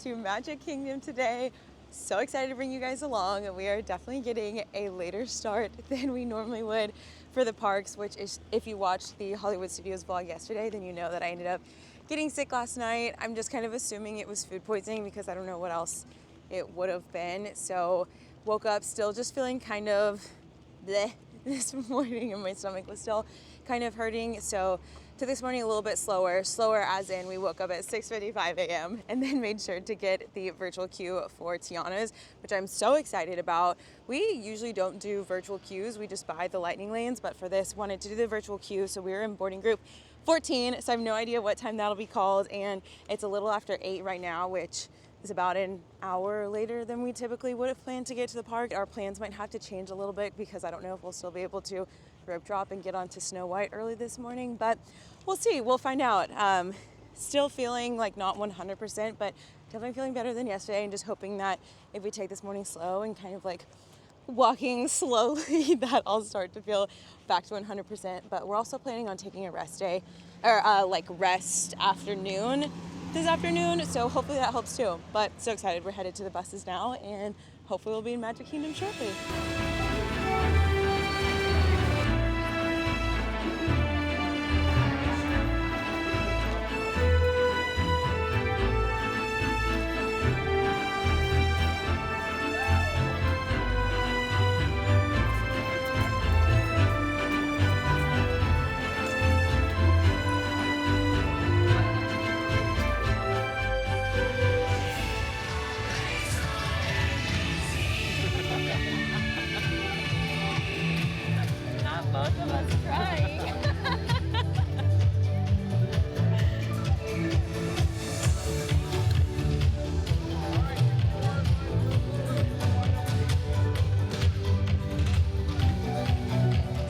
to Magic Kingdom today. So excited to bring you guys along. We are definitely getting a later start than we normally would for the parks, which is, if you watched the Hollywood Studios vlog yesterday, then you know that I ended up getting sick last night. I'm just kind of assuming it was food poisoning because I don't know what else it would have been. So woke up still just feeling kind of bleh this morning, and my stomach was still kind of hurting. So took this morning a little bit slower as in we woke up at 6:55 a.m. and then made sure to get the virtual queue for Tiana's, which I'm so excited about. We usually don't do virtual queues, we just buy the lightning lanes, but for this wanted to do the virtual queue. So we were in boarding group 14, so I have no idea what time that'll be called, and it's a little after 8 right now, which is about an hour later than we typically would have planned to get to the park. Our plans might have to change a little bit because I don't know if we'll still be able to rope drop and get onto Snow White early this morning, but we'll see, we'll find out. Still feeling like not 100%, but definitely feeling better than yesterday, and just hoping that if we take this morning slow and kind of like walking slowly, that I'll start to feel back to 100%. But we're also planning on taking a rest day, or like rest afternoon this afternoon, so hopefully that helps too. But so excited, we're headed to the buses now, and hopefully we'll be in Magic Kingdom shortly.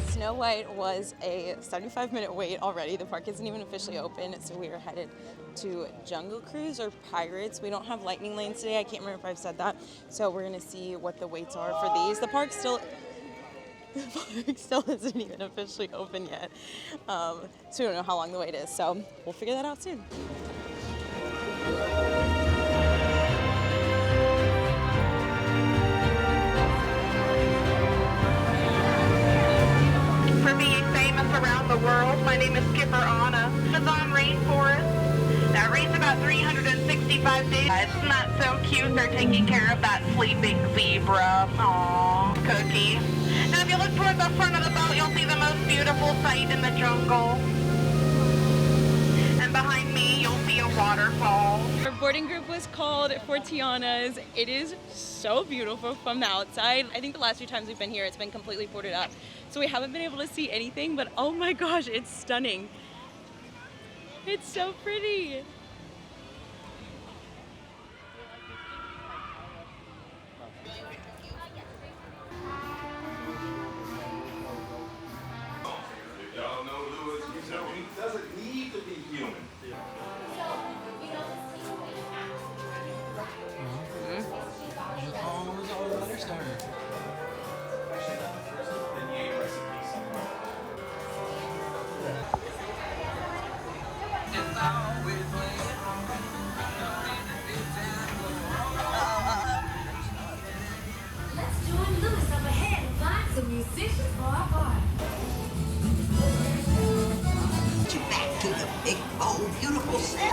Snow White was a 75-minute wait already. The park isn't even officially open, so we are headed to Jungle Cruise or Pirates. We don't have lightning lanes today. I can't remember if I've said that. So we're gonna see what the waits are for these. The park still isn't even officially open yet. So we don't know how long the wait is. So we'll figure that out soon. For being famous around the world, my name is Skipper Anna. Amazon rainforest that rains about 365 days. Isn't that so cute? They're taking care of that sleeping zebra. Aww, Cookie. Now if you look toward the front of the boat, you'll see the most beautiful sight in the jungle. And behind me, you'll see a waterfall. Our boarding group was called for Tiana's. It is so beautiful from the outside. I think the last few times we've been here, it's been completely boarded up. So we haven't been able to see anything, but oh my gosh, it's stunning. It's so pretty. Y'all know Lewis, he doesn't need to be human. Let's join Lewis up ahead and find some musicians for our party. Back to the big, bold, beautiful set.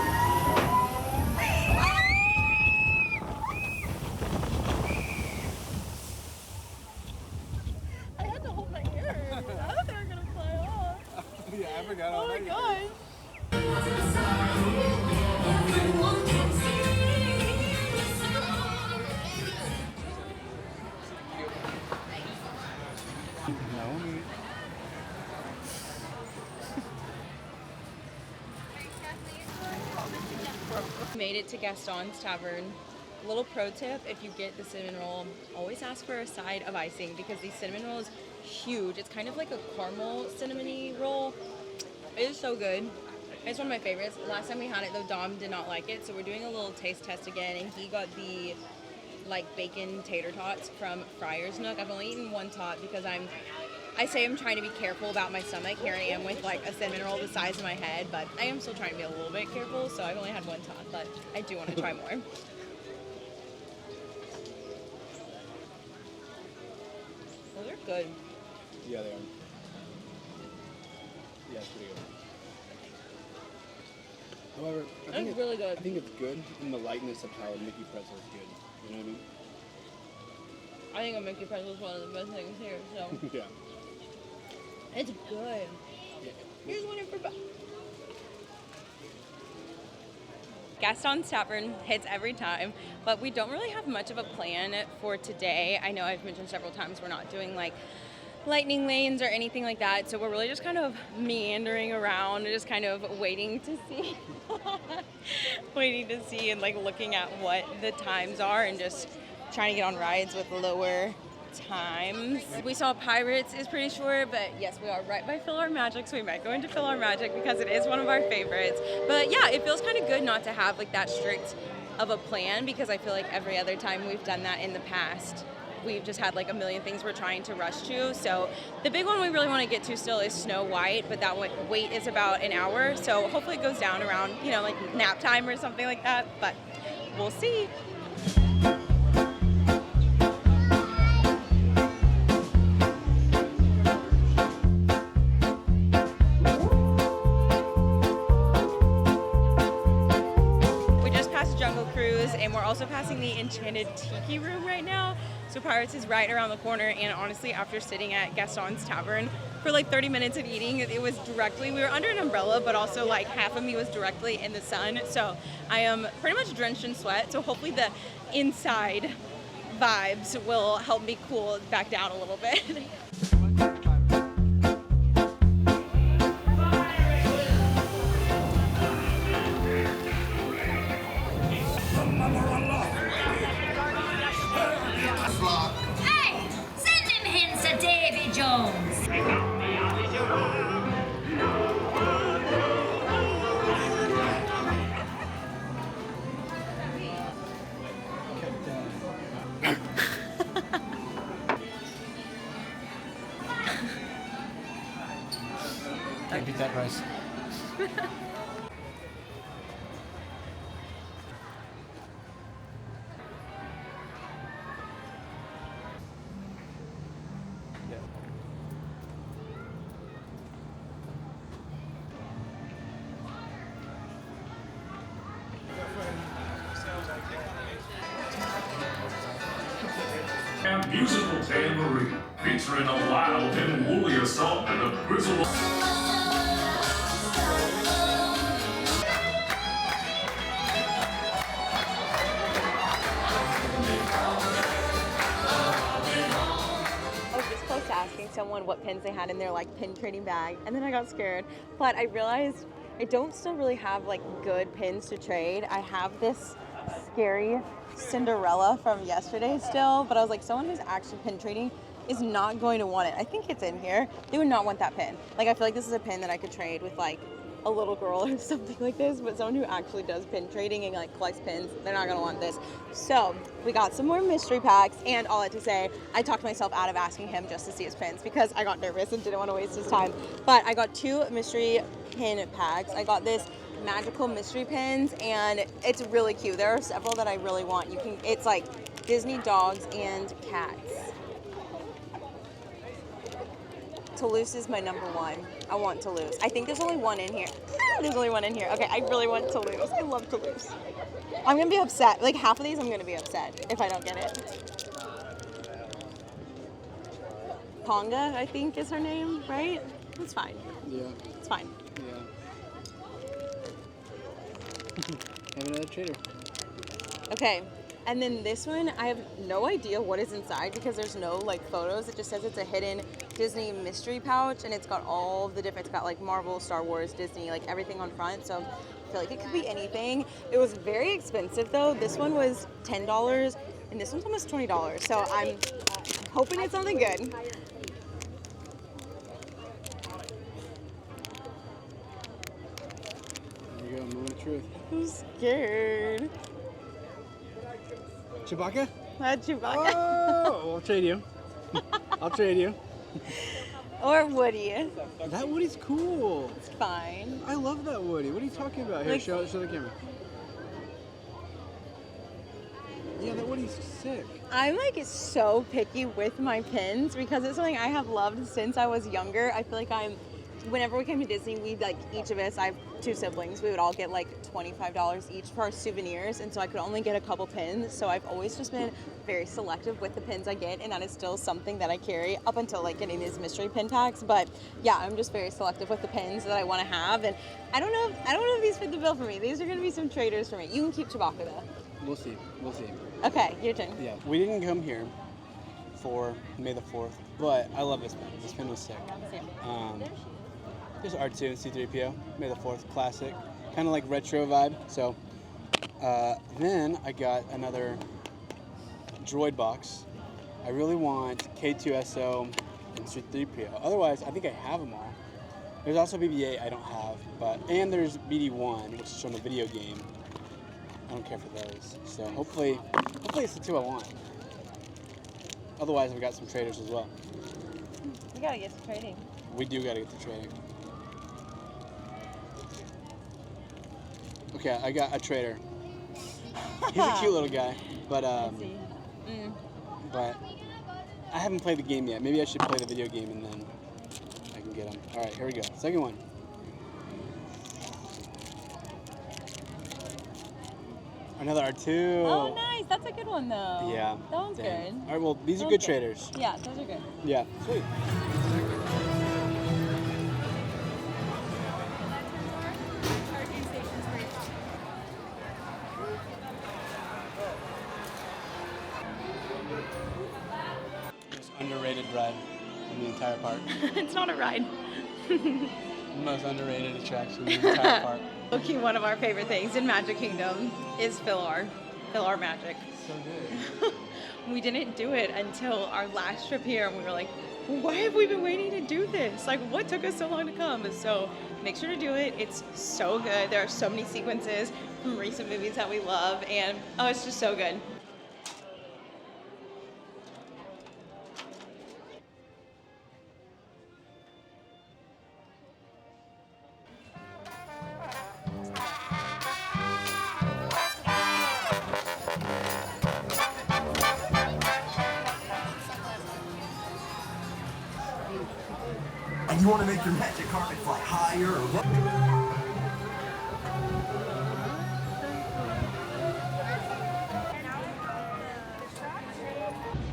I had to hold my ear. I thought they were gonna fly off. Yeah, I forgot Oh my gosh. Everyone can sing the song. Made it to Gaston's Tavern. Little pro tip, if you get the cinnamon roll, always ask for a side of icing because the cinnamon roll is huge. It's kind of like a caramel cinnamony roll. It is so good. It's one of my favorites. Last time we had it though, Dom did not like it, so we're doing a little taste test again, and he got the like bacon tater tots from Friar's Nook. I've only eaten one tot because I say I'm trying to be careful about my stomach. Here I am with like a cinnamon roll the size of my head, but I am still trying to be a little bit careful, so I've only had one tot, but I do want to try more. good. Yeah, they are. Yeah, it's pretty good. However, It's really good. I think it's good in the lightness of how a Mickey pretzel is good. You know what I mean? I think a Mickey pretzel is one of the best things here, so Yeah. it's good. Yeah. Here's one for Gaston's Tavern hits every time, but we don't really have much of a plan for today. I know I've mentioned several times we're not doing like lightning lanes or anything like that, so we're really just kind of meandering around, just kind of waiting to see and like looking at what the times are and just trying to get on rides with lower times. We saw Pirates is pretty sure, but yes, we are right by Fill Our Magic, so we might go into Fill Our Magic because it is one of our favorites. But yeah, it feels kind of good not to have like that strict of a plan, because I feel like every other time we've done that in the past, we've just had like a million things we're trying to rush to. So the big one we really want to get to still is Snow White, but that wait is about an hour, so hopefully it goes down around, you know, like nap time or something like that, but we'll see. And we're also passing the Enchanted Tiki Room right now. So Pirates is right around the corner, and honestly, after sitting at Gaston's Tavern for like 30 minutes and eating, it was directly, we were under an umbrella, but also like half of me was directly in the sun. So I am pretty much drenched in sweat. So hopefully the inside vibes will help me cool back down a little bit. Hey, send him hints to Davy Jones. Can't beat that price. And musical tambourine, featuring a wild and woolly assortment of grizzle. I was just close to asking someone what pins they had in their like pin trading bag, and then I got scared. But I realized I don't still really have like good pins to trade. I have this scary Cinderella from yesterday still, but I was like, someone who's actually pin trading is not going to want it. I think it's in here. They would not want that pin. Like, I feel like this is a pin that I could trade with like a little girl or something like this, but someone who actually does pin trading and like collects pins, they're not gonna want this. So we got some more mystery packs, and all that to say, I talked myself out of asking him just to see his pins because I got nervous and didn't want to waste his time. But I got 2 mystery pin packs. I got this magical mystery pins, and it's really cute. There are several that I really want. It's like Disney dogs and cats. Toulouse is my number 1. I want Toulouse. I think there's only one in here. There's only one in here. Okay, I really want Toulouse. I love Toulouse. I'm gonna be upset. Like, half of these I'm gonna be upset if I don't get it. Ponga, I think is her name, right? It's fine. Yeah. It's fine. Yeah. Have another trader. Okay, and then this one, I have no idea what is inside because there's no like photos. It just says it's a hidden Disney mystery pouch, and it's got all the different, it's got like Marvel, Star Wars, Disney, like everything on front. So I feel like it could be anything. It was very expensive though. This one was $10 and this one's almost $20. So I'm hoping it's something good. There you go, moment of truth. I'm scared. Chewbacca? Chewbacca. Oh, I'll trade you. I'll trade you. Or Woody. That Woody's cool. It's fine. I love that Woody. What are you talking about? Here, Like- show the camera. Yeah, that Woody's sick. I'm like so picky with my pins because it's something I have loved since I was younger. I feel like whenever we came to Disney, we like each of us, I have 2 siblings, we would all get like $25 each for our souvenirs, and so I could only get a couple pins. So I've always just been very selective with the pins I get, and that is still something that I carry up until like getting these mystery pin packs. But yeah, I'm just very selective with the pins that I want to have, and I don't know if these fit the bill for me. These are going to be some traders for me. You can keep Chewbacca though. We'll see. Okay, your turn. Yeah, we didn't come here for May the 4th, but I love this pin. This pin was sick. There's R2 and C-3PO, May the 4th, classic. Kind of like retro vibe. So then I got another droid box. I really want K2SO and C-3PO. Otherwise, I think I have them all. There's also BB-8 I don't have, and there's BD-1, which is from a video game. I don't care for those. So hopefully it's the 2 I want. Otherwise, I've got some traders as well. You gotta get to trading. We do gotta get to trading. Okay, I got a trader. He's a cute little guy, but but I haven't played the game yet. Maybe I should play the video game and then I can get him. All right, here we go. Second one. Another R2. Oh, nice. That's a good one, though. Yeah. That one's dang. good. All right, well, these are good traders. Yeah, those are good. Yeah, sweet. Most underrated ride in the entire park. It's not a ride. Most underrated attraction in the entire park. Okay, one of our favorite things in Magic Kingdom is Philar Magic. So good. We didn't do it until our last trip here, and we were like, why have we been waiting to do this? Like, what took us so long to come? So make sure to do it. It's so good. There are so many sequences from recent movies that we love, and oh, it's just so good. And you want to make your magic carpet fly higher or lower?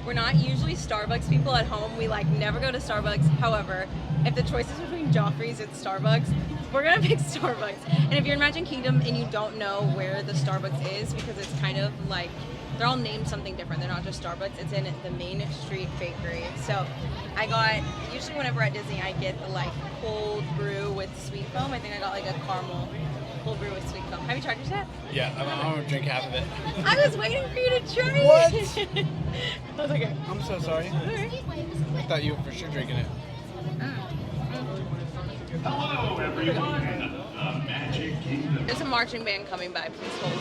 We're not usually Starbucks people at home. We like never go to Starbucks. However, if the choice is between Joffrey's and Starbucks, we're gonna pick Starbucks. And if you're in Magic Kingdom and you don't know where the Starbucks is, because it's kind of like, they're all named something different. They're not just Starbucks. It's in the Main Street Bakery. So I got, usually whenever at Disney, I get the like cold brew with sweet foam. I think I got like a caramel cold brew with sweet foam. Have you tried it yet? Yeah, I'm gonna drink half of it. I was waiting for you to try What? it. I was like, okay. I'm so sorry. I thought you were for sure drinking it. Hello, everyone. Magic Kingdom. There's a marching band coming by. Please hold.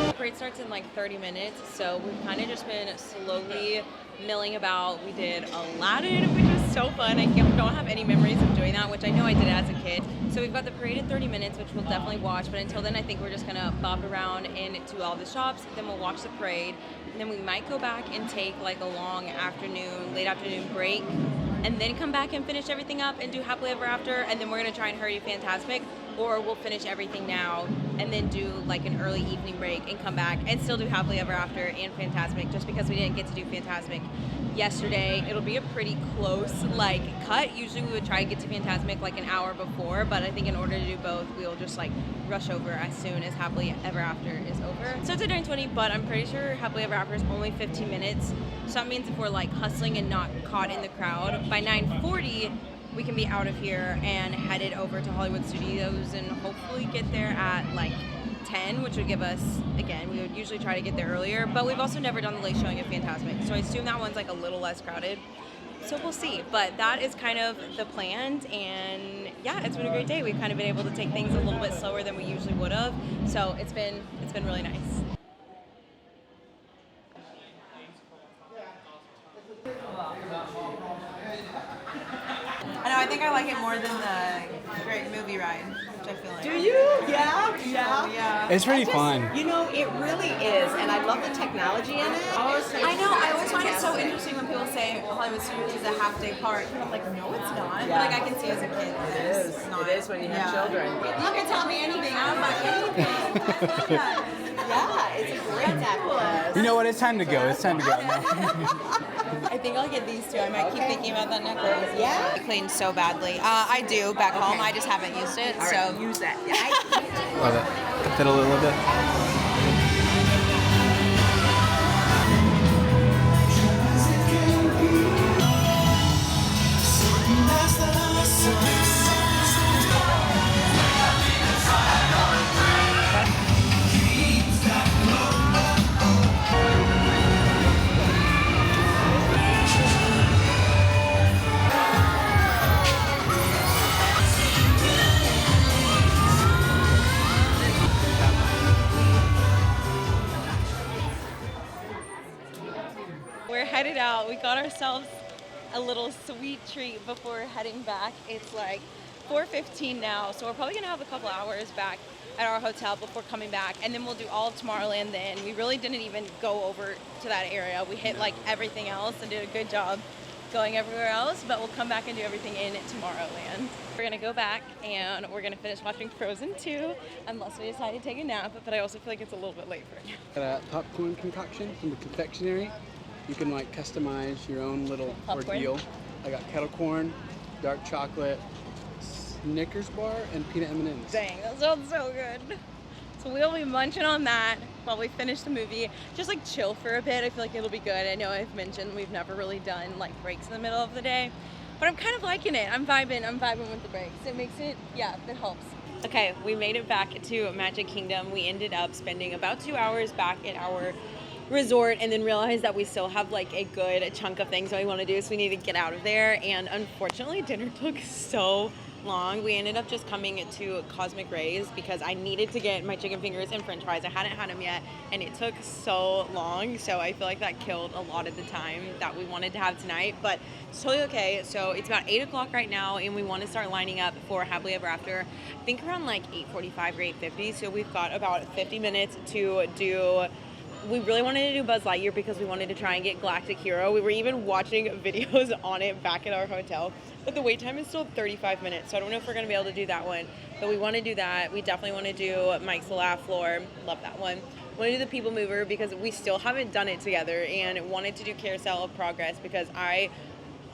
The parade starts in like 30 minutes, so we've kind of just been slowly milling about. We did Aladdin, which was so fun. I don't have any memories of doing that, which I know I did as a kid. So we've got the parade in 30 minutes, which we'll definitely watch. But until then, I think we're just gonna bop around into all the shops. Then we'll watch the parade. And then we might go back and take like a long afternoon, late afternoon break, and then come back and finish everything up and do Happily Ever After. And then we're gonna try and hurry to Fantasmic, or we'll finish everything now and then do like an early evening break and come back and still do Happily Ever After and Fantasmic, just because we didn't get to do Fantasmic yesterday. It'll be a pretty close like cut. Usually we would try to get to Fantasmic like an hour before, but I think in order to do both, we'll just like rush over as soon as Happily Ever After is over. So it's at 9:20, but I'm pretty sure Happily Ever After is only 15 minutes. So that means if we're like hustling and not caught in the crowd, by 9:40, we can be out of here and headed over to Hollywood Studios and hopefully get there at like 10, which would give us, again, we would usually try to get there earlier, but we've also never done the late showing of Fantasmic, so I assume that one's like a little less crowded. So we'll see, but that is kind of the plan, and yeah, it's been a great day. We've kind of been able to take things a little bit slower than we usually would have, so it's been really nice. I know, I think I like it more than the Great Movie Ride. Minecraft, I feel like. Do you? Yeah, yeah. Yeah. It's pretty fun. You know, it really is, and I love the technology in it. I know, I always find it so interesting when people say Hollywood Studios is a half-day park. I'm like, no, it's not. But like, I can see as a kid. It is. Not. It is when you have children. You can tell me anything. I'm like, anything. I love that. Yeah, it's a great necklace. You know what? It's time to go. It's time to go. I think I'll get these two. I might keep thinking about that necklace. Yeah. I cleaned so badly. I do back home. I just haven't used it. All So right, use that. Love it. Fiddle a little bit. We're headed out. We got ourselves a little sweet treat before heading back. It's like 4:15 now, so we're probably gonna have a couple hours back at our hotel before coming back, and then we'll do all of Tomorrowland then. We really didn't even go over to that area. We hit like everything else and did a good job going everywhere else, but we'll come back and do everything in Tomorrowland. We're gonna go back and we're gonna finish watching Frozen 2, unless we decide to take a nap, but I also feel like it's a little bit late for it. Got a popcorn concoction from the confectionery. You can like customize your own little Popcorn? ordeal. I got kettle corn, dark chocolate, Snickers bar, and peanut M&Ms. Dang, that sounds so good. So we'll be munching on that while we finish the movie. Just like chill for a bit. I feel like it'll be good. I know I've mentioned we've never really done like breaks in the middle of the day, but I'm kind of liking it. I'm vibing with the breaks. It makes it, yeah, it helps. Okay, we made it back to Magic Kingdom. We ended up spending about 2 hours back at our resort and then realized that we still have like a good chunk of things that we want to do, so we need to get out of there. And unfortunately, dinner took so long. We ended up just coming to Cosmic Rays because I needed to get my chicken fingers and french fries. I hadn't had them yet, and it took so long, so I feel like that killed a lot of the time that we wanted to have tonight, but it's totally okay. So it's about 8 o'clock right now, and we want to start lining up for Happily Ever After, I think around like 8:45 or 8:50, so we've got about 50 minutes to do. We really wanted to do Buzz Lightyear because we wanted to try and get Galactic Hero. We were even watching videos on it back at our hotel, but the wait time is still 35 minutes, so I don't know if we're going to be able to do that one, but we want to do that. We definitely want to do Mike's The Laugh Floor. Love that one. We want to do the People Mover because we still haven't done it together, and wanted to do Carousel of Progress because I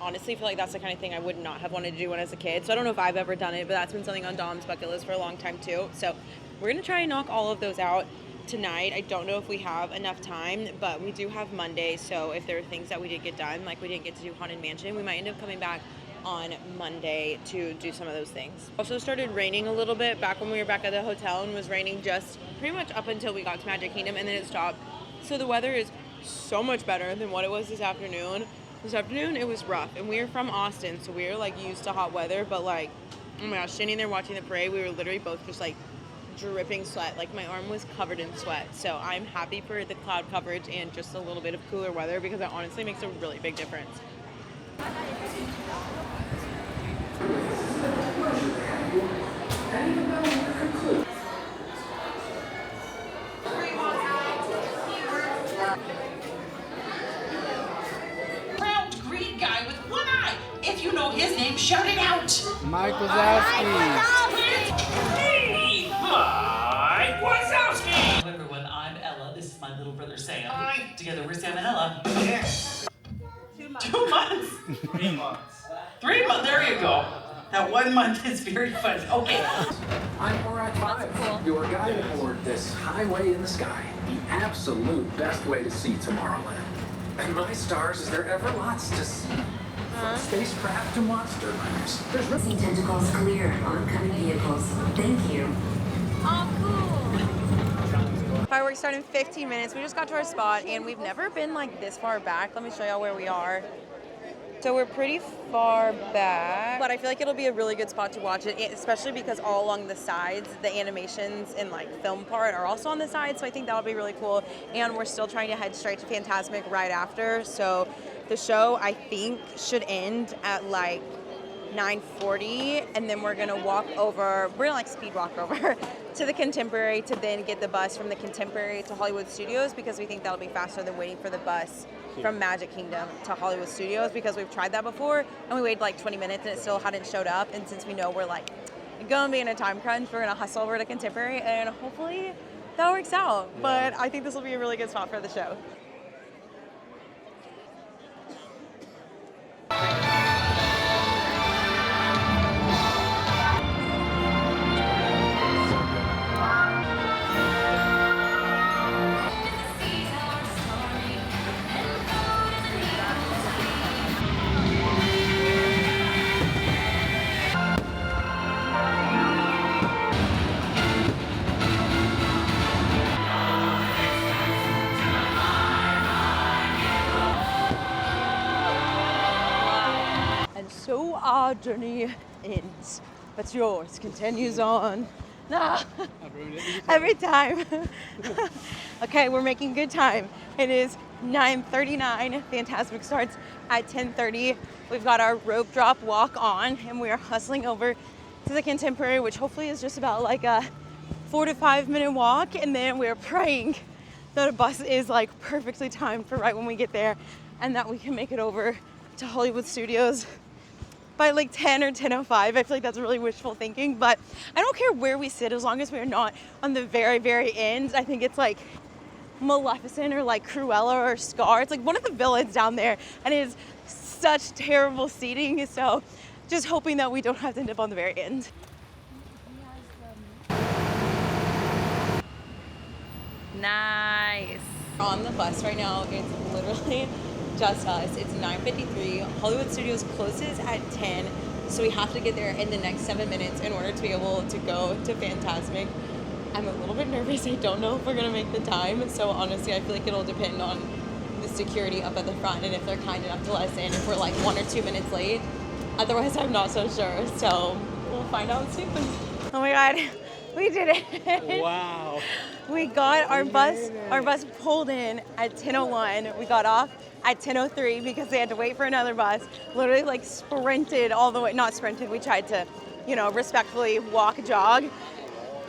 honestly feel like that's the kind of thing I would not have wanted to do when I was a kid. So I don't know if I've ever done it, but that's been something on Dom's bucket list for a long time too. So we're going to try and knock all of those out tonight. I don't know if we have enough time, but we do have Monday, so if there are things that we did get done, like we didn't get to do Haunted Mansion, we might end up coming back on Monday to do some of those things. Also started raining a little bit back when we were back at the hotel, and was raining just pretty much up until we got to Magic Kingdom, and then it stopped. So the weather is so much better than what it was this afternoon. This afternoon it was rough, and we are from Austin, so we are like used to hot weather, but like, oh my gosh, standing there watching the parade, we were literally both just like dripping sweat. Like my arm was covered in sweat. So I'm happy for the cloud coverage and just a little bit of cooler weather because it honestly makes a really big difference. Round green guy with one eye. If you know his name, shout it out. Mike Wazowski. Mike Wazowski! Hello everyone, I'm Ella. This is my little brother Sam. Hi. Together we're Sam and Ella. Yeah. 2 months. 2 months? 3 months. 3 months, there you go. That 1 month is very fun. Okay. I'm Borat 5, your guide aboard this highway in the sky. The absolute best way to see Tomorrowland. And my stars, is there ever lots to see? From spacecraft to monster liners. There's Racing tentacles clear. Oncoming vehicles. Thank you. Fireworks start in 15 minutes. We just got to our spot, and we've never been like this far back. Let me show y'all where we are. So we're pretty far back, but I feel like it'll be a really good spot to watch it, especially because all along the sides, the animations and like film part are also on the side, so I think that'll be really cool. And we're still trying to head straight to Fantasmic right after, so the show I think should end at like 9:40, and then we're gonna walk over. We're gonna like speed walk over to the Contemporary to then get the bus from the Contemporary to Hollywood Studios, because we think that'll be faster than waiting for the bus from Magic Kingdom to Hollywood Studios, because we've tried that before and we waited like 20 minutes and it still hadn't showed up. And since we know we're like gonna be in a time crunch, we're gonna hustle over to Contemporary and hopefully that works out. Yeah. But I think this will be a really good spot for the show. So our journey ends, but yours continues on. Nah, every time. Okay, we're making good time. It is 9:39. Fantasmic starts at 10:30. We've got our rope drop walk on, and we are hustling over to the Contemporary, which hopefully is just about like a 4 to 5 minute walk. And then we're praying that a bus is like perfectly timed for right when we get there, and that we can make it over to Hollywood Studios by like 10 or 10:05. I feel like that's really wishful thinking, but I don't care where we sit as long as we're not on the very, very end. I think it's like Maleficent or like Cruella or Scar. It's like one of the villains down there, and it is such terrible seating. So just hoping that we don't have to end up on the very end. Nice. On the bus right now, it's literally just us. It's 9:53. Hollywood Studios closes at 10, so we have to get there in the next 7 minutes in order to be able to go to Fantasmic. I'm a little bit nervous. I don't know if we're gonna make the time, so honestly I feel like it'll depend on the security up at the front and if they're kind enough to let us in if we're like 1 or 2 minutes late. Otherwise I'm not so sure, so we'll find out soon. Oh my god, we did it. Wow. We got our bus pulled in at 10:01. We got off at 10:03 because they had to wait for another bus. Literally like sprinted all the way, not sprinted, we tried to, respectfully walk, jog.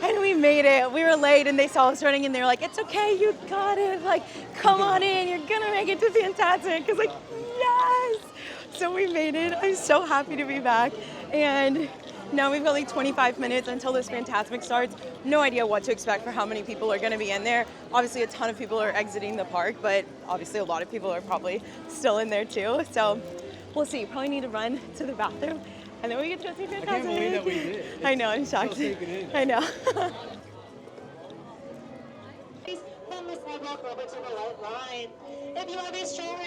And we made it. We were late and they saw us running and they were like, it's okay, you got it. Like, come on in, you're gonna make it to Fantasmic. I was like, yes. So we made it. I'm so happy to be back. And now we've got like 25 minutes until this Fantasmic starts. No idea what to expect for how many people are gonna be in there. Obviously a ton of people are exiting the park, but obviously a lot of people are probably still in there too. So we'll see. Probably need to run to the bathroom and then we get to see Fantasmic. I can't believe that we did. I know, I'm shocked. I know. Please pull the sidewalk over to the light line. If you have a stroller,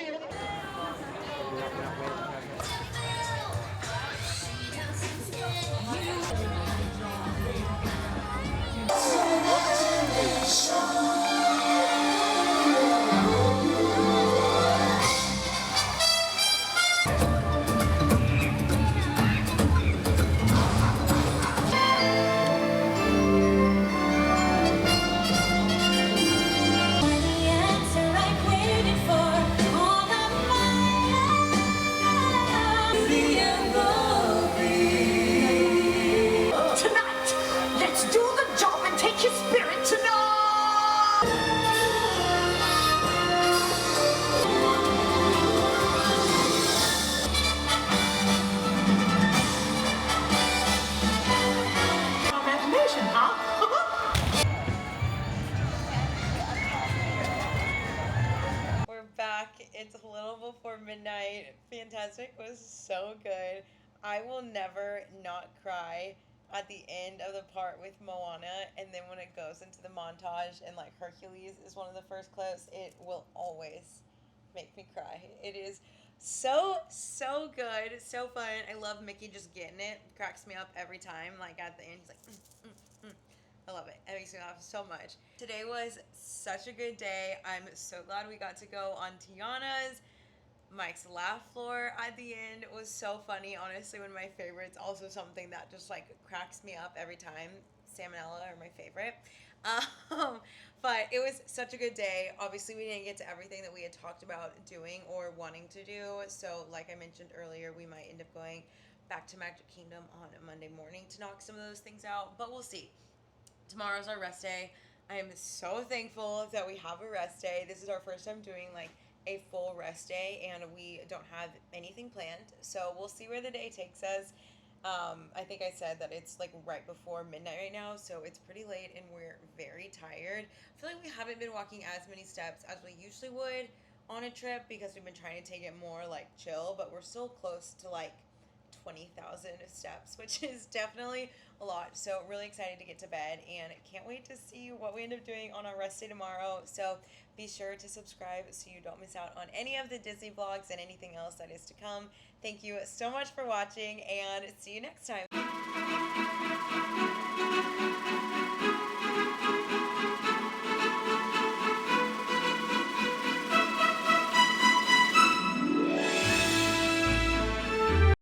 It's a little before midnight. Fantasmic was so good. I will never not cry at the end of the part with Moana, and then when it goes into the montage and like Hercules is one of the first clips, it will always make me cry. It is so good, so fun. I love Mickey just getting it. Cracks me up every time. Like at the end, he's like, I love it. It makes me laugh so much. Today was such a good day. I'm so glad we got to go on Tiana's. Mike's laugh floor at the end was so funny. Honestly, one of my favorites. Also something that just like cracks me up every time. Sam and Ella are my favorite. But it was such a good day. Obviously, we didn't get to everything that we had talked about doing or wanting to do. So like I mentioned earlier, we might end up going back to Magic Kingdom on a Monday morning to knock some of those things out, but we'll see. Tomorrow's our rest day. I am so thankful that we have a rest day. This is our first time doing like a full rest day, and we don't have anything planned, so we'll see where the day takes us. I think I said that it's like right before midnight right now, so it's pretty late and we're very tired. I feel like we haven't been walking as many steps as we usually would on a trip because we've been trying to take it more like chill, but we're still close to like 20,000 steps, which is definitely a lot. So really excited to get to bed and can't wait to see what we end up doing on our rest day tomorrow. So be sure to subscribe so you don't miss out on any of the Disney vlogs and anything else that is to come. Thank you so much for watching and see you next time.